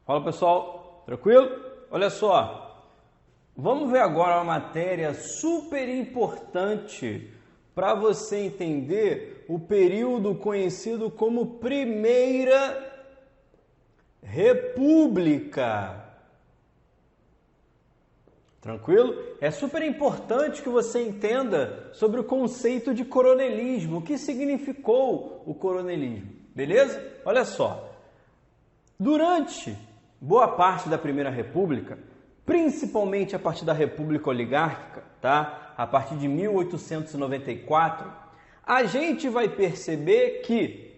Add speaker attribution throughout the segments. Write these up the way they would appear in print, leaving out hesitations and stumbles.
Speaker 1: Fala pessoal, tranquilo? Olha só, vamos ver agora uma matéria super importante para você entender o período conhecido como Primeira República. Tranquilo? É super importante que você entenda sobre o conceito de coronelismo, o que significou o coronelismo, beleza? Olha só, durante boa parte da Primeira República, principalmente a partir da República Oligárquica, tá? A partir de 1894, a gente vai perceber que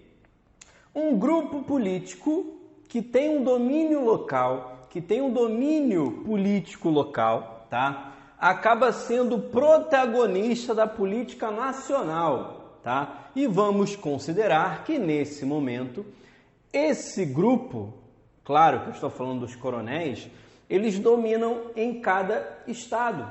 Speaker 1: um grupo político que tem um domínio local, que tem um domínio político local, tá? Acaba sendo protagonista da política nacional, tá? E vamos considerar que nesse momento esse grupo, claro que eu estou falando dos coronéis, eles dominam em cada estado.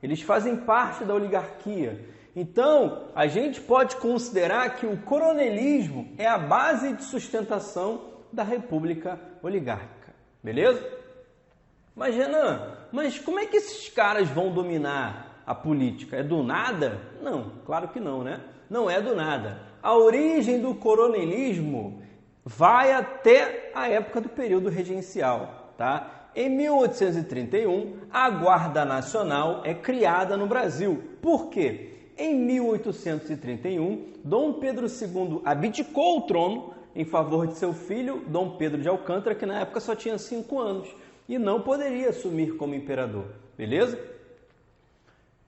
Speaker 1: Eles fazem parte da oligarquia. Então, a gente pode considerar que o coronelismo é a base de sustentação da República Oligárquica. Beleza? Mas, Renan, como é que esses caras vão dominar a política? É do nada? Não, claro que não, né? Não é do nada. A origem do coronelismo vai até a época do período regencial, tá? Em 1831, a Guarda Nacional é criada no Brasil. Por quê? Em 1831, Dom Pedro II abdicou o trono em favor de seu filho, Dom Pedro de Alcântara, que na época só tinha 5 anos e não poderia assumir como imperador, beleza?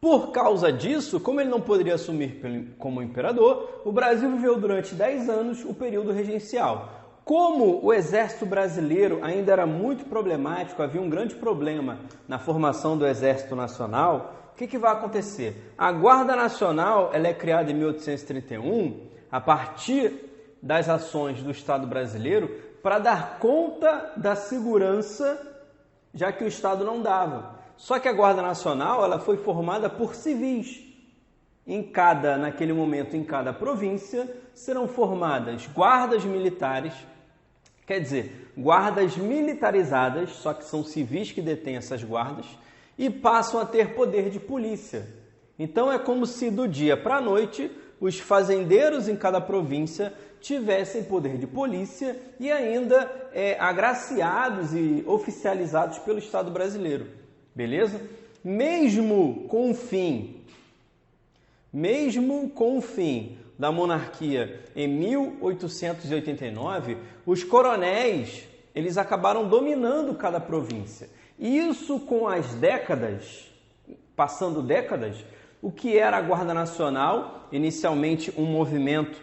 Speaker 1: Por causa disso, como ele não poderia assumir como imperador, o Brasil viveu durante 10 anos o período regencial. Como o exército brasileiro ainda era muito problemático, havia um grande problema na formação do Exército Nacional, o que vai acontecer? A Guarda Nacional ela é criada em 1831 a partir das ações do Estado brasileiro para dar conta da segurança, já que o Estado não dava. Só que a Guarda Nacional ela foi formada por civis. Naquele momento, em cada província, serão formadas guardas militares, quer dizer, guardas militarizadas, só que são civis que detêm essas guardas, e passam a ter poder de polícia. Então é como se do dia para a noite os fazendeiros em cada província tivessem poder de polícia e ainda agraciados e oficializados pelo Estado brasileiro. Beleza? Mesmo com o fim da monarquia em 1889, os coronéis eles acabaram dominando cada província. E isso com as décadas, passando décadas, o que era a Guarda Nacional, inicialmente um movimento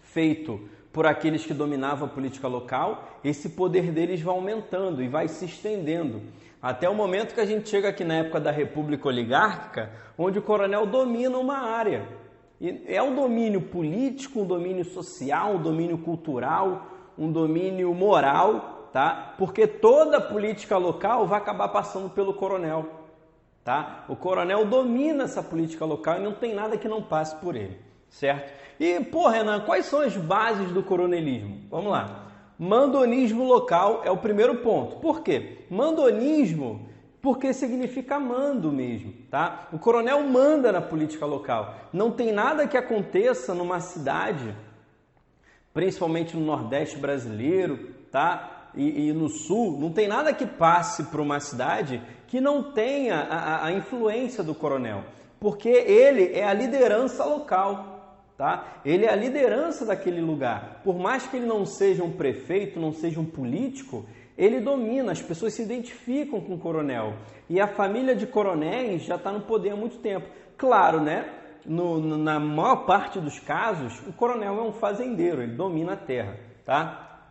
Speaker 1: feito por aqueles que dominavam a política local, esse poder deles vai aumentando e vai se estendendo, até o momento que a gente chega aqui na época da República Oligárquica, onde o coronel domina uma área. E é um domínio político, um domínio social, um domínio cultural, um domínio moral, tá? Porque toda a política local vai acabar passando pelo coronel, tá? O coronel domina essa política local e não tem nada que não passe por ele, certo? E, Renan, quais são as bases do coronelismo? Vamos lá. Mandonismo local é o primeiro ponto. Por quê? Mandonismo, porque significa mando mesmo, tá? O coronel manda na política local. Não tem nada que aconteça numa cidade, principalmente no Nordeste brasileiro, tá? E no Sul, não tem nada que passe por uma cidade que não tenha a influência do coronel, porque ele é a liderança local. Tá? Ele é a liderança daquele lugar. Por mais que ele não seja um prefeito, não seja um político, ele domina, as pessoas se identificam com o coronel. E a família de coronéis já está no poder há muito tempo. Claro, né? Na maior parte dos casos, o coronel é um fazendeiro, ele domina a terra. Tá?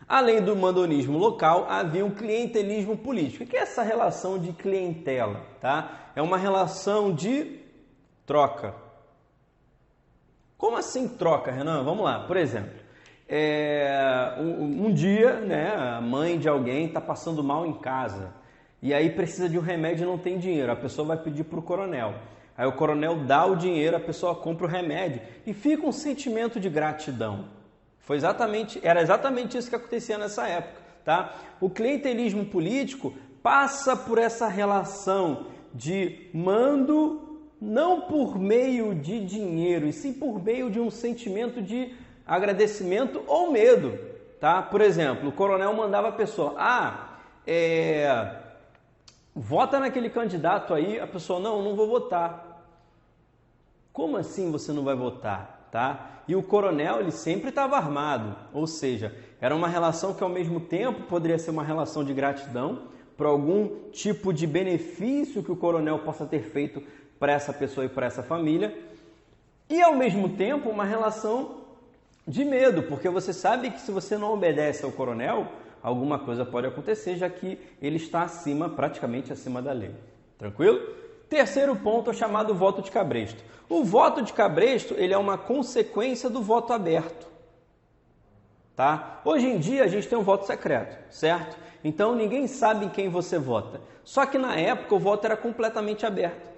Speaker 1: Além do mandonismo local, havia um clientelismo político. O que é essa relação de clientela? Tá? É uma relação de troca. Como assim troca, Renan? Vamos lá. Por exemplo, um dia, né, a mãe de alguém está passando mal em casa e aí precisa de um remédio e não tem dinheiro. A pessoa vai pedir para o coronel. Aí o coronel dá o dinheiro, a pessoa compra o remédio e fica um sentimento de gratidão. Era exatamente isso que acontecia nessa época. tá? O clientelismo político passa por essa relação de mando não por meio de dinheiro, e sim por meio de um sentimento de agradecimento ou medo, tá? Por exemplo, o coronel mandava a pessoa, vota naquele candidato aí, a pessoa, não vou votar. Como assim você não vai votar, tá? E o coronel, ele sempre estava armado, ou seja, era uma relação que ao mesmo tempo poderia ser uma relação de gratidão por algum tipo de benefício que o coronel possa ter feito para essa pessoa e para essa família, e ao mesmo tempo uma relação de medo, porque você sabe que se você não obedece ao coronel, alguma coisa pode acontecer, já que ele está praticamente acima da lei. Tranquilo? Terceiro ponto é o chamado voto de cabresto. O voto de cabresto, ele é uma consequência do voto aberto. Tá? Hoje em dia a gente tem um voto secreto, certo? Então ninguém sabe em quem você vota. Só que na época o voto era completamente aberto.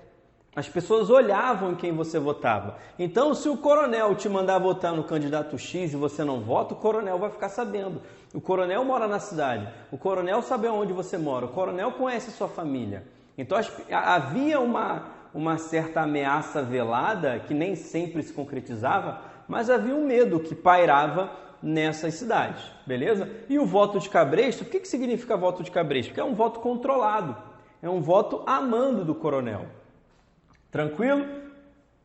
Speaker 1: As pessoas olhavam em quem você votava. Então, se o coronel te mandar votar no candidato X e você não vota, o coronel vai ficar sabendo. O coronel mora na cidade, o coronel sabe onde você mora, o coronel conhece a sua família. Então, havia uma certa ameaça velada que nem sempre se concretizava, mas havia um medo que pairava nessas cidades, beleza? E o voto de cabresto, o que significa voto de cabresto? Porque é um voto controlado, é um voto a mando do coronel. Tranquilo?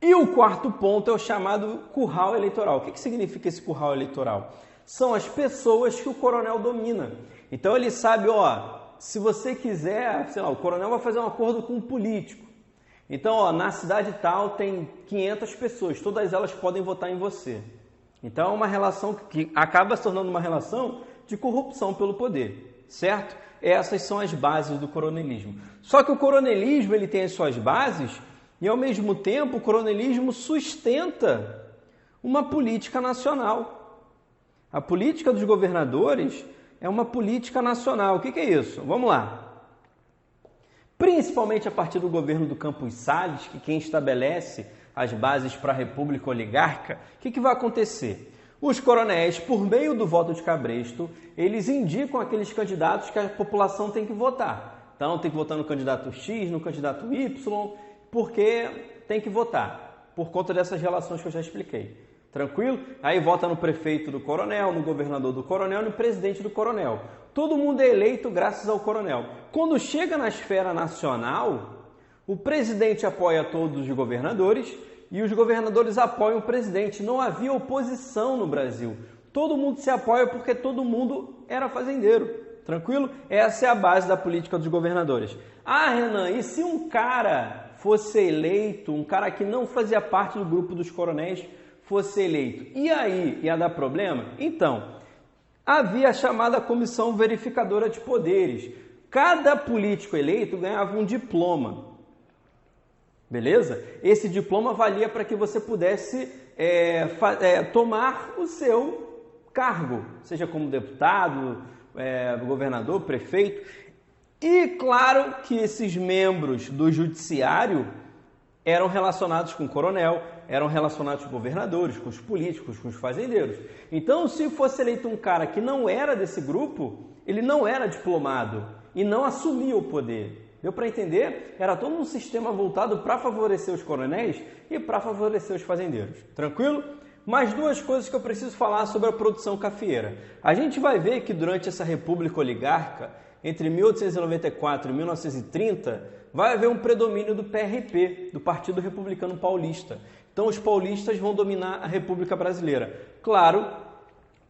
Speaker 1: E o quarto ponto é o chamado curral eleitoral. O que significa esse curral eleitoral? São as pessoas que o coronel domina. Então ele sabe, se você quiser, sei lá, o coronel vai fazer um acordo com um político. Então, na cidade tal tem 500 pessoas, todas elas podem votar em você. Então é uma relação que acaba se tornando uma relação de corrupção pelo poder, certo? Essas são as bases do coronelismo. Só que o coronelismo ele tem as suas bases e, ao mesmo tempo, o coronelismo sustenta uma política nacional. A política dos governadores é uma política nacional. O que é isso? Vamos lá. Principalmente a partir do governo do Campos Salles, que quem estabelece as bases para a república oligárquica, o que vai acontecer? Os coronéis, por meio do voto de cabresto, eles indicam aqueles candidatos que a população tem que votar. Então, tem que votar no candidato X, no candidato Y, porque tem que votar, por conta dessas relações que eu já expliquei. Tranquilo? Aí vota no prefeito do coronel, no governador do coronel e no presidente do coronel. Todo mundo é eleito graças ao coronel. Quando chega na esfera nacional, o presidente apoia todos os governadores e os governadores apoiam o presidente. Não havia oposição no Brasil. Todo mundo se apoia porque todo mundo era fazendeiro. Tranquilo? Essa é a base da política dos governadores. Renan, e se um cara fosse eleito, um cara que não fazia parte do grupo dos coronéis fosse eleito, e aí ia dar problema? Então, havia a chamada Comissão Verificadora de Poderes. Cada político eleito ganhava um diploma. Beleza? Esse diploma valia para que você pudesse tomar o seu cargo, seja como deputado, governador, prefeito. E claro que esses membros do judiciário eram relacionados com o coronel, eram relacionados com os governadores, com os políticos, com os fazendeiros. Então, se fosse eleito um cara que não era desse grupo, ele não era diplomado e não assumia o poder. Deu para entender? Era todo um sistema voltado para favorecer os coronéis e para favorecer os fazendeiros. Tranquilo? Mais duas coisas que eu preciso falar sobre a produção cafeeira. A gente vai ver que durante essa república oligárquica, entre 1894 e 1930, vai haver um predomínio do PRP, do Partido Republicano Paulista. Então os paulistas vão dominar a República Brasileira. Claro,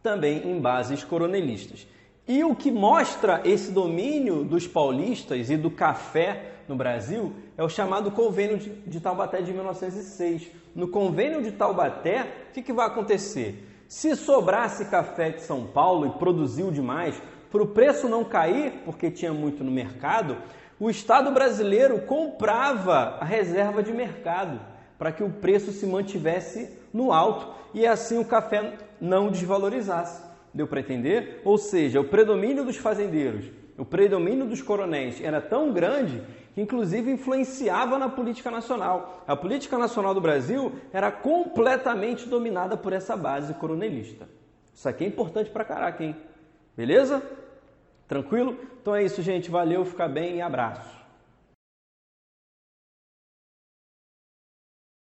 Speaker 1: também em bases coronelistas. E o que mostra esse domínio dos paulistas e do café no Brasil é o chamado Convênio de Taubaté de 1906. No Convênio de Taubaté, o que vai acontecer? Se sobrasse café de São Paulo e produziu demais, para o preço não cair, porque tinha muito no mercado, o Estado brasileiro comprava a reserva de mercado para que o preço se mantivesse no alto e assim o café não desvalorizasse. Deu para entender? Ou seja, o predomínio dos fazendeiros, o predomínio dos coronéis era tão grande que inclusive influenciava na política nacional. A política nacional do Brasil era completamente dominada por essa base coronelista. Isso aqui é importante pra caraca, hein? Beleza? Tranquilo? Então é isso, gente. Valeu, fica bem e abraço.